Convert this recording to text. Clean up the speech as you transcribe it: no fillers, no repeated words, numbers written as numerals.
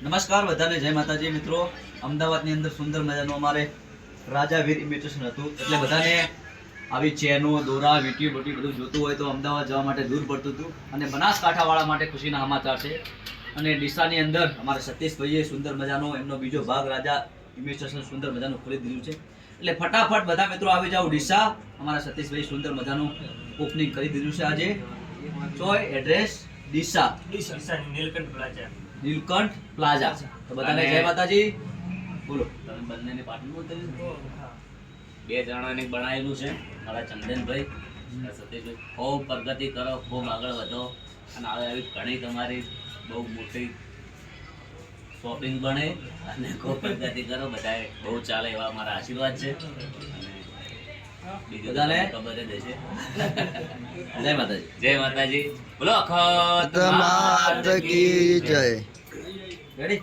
નમસ્કાર બધાને, જય માતાજી મિત્રો. અમદાવાદની અંદર સુંદર મજાનું અમારે રાજા વીર ઇમિટેશન હતું, એટલે બધાને આવી ચેનો, દોરા, વીટી બોટી બધું જોતું હોય તો અમદાવાદ જવા માટે દૂર પડતું હતું. અને બનાસકાંઠાવાળા માટે ખુશીના સમાચાર છે. અને ડીસાની અંદર અમારા સતીશભાઈએ સુંદર મજાનો એમનો બીજો ભાગ રાજા ઇમિટેશન સુંદર મજાનું ખોલી દીધું છે. એટલે ફટાફટ બધા મિત્રો આવી જાઓ ડીસા. અમારા સતીશભાઈ સુંદર મજાનું ઓપનિંગ કરી દીધું છે આજે. ચોય એડ્રેસ ડીસા નીલકંઠ પ્લાઝા. તો બધાને જય માતાજી. બોલો તમે બંનેને પાટલું બોલતા બે જણાને બનાવેલું છે મારા ચંદનભાઈ સતીશભાઈ. ખૂબ પ્રગતિ કરો, ખૂબ આગળ વધો અને આવી ઘણી તમારી બહુ મોટી શોપિંગ બને અને ખૂબ પ્રગતિ કરો. બધાએ બહુ ચાલે એવા મારા આશીર્વાદ છે. અને બધાને ખબર જ હશે. જય માતાજી. જય માતાજી. બોલો અખત માત કી જય. રેડી.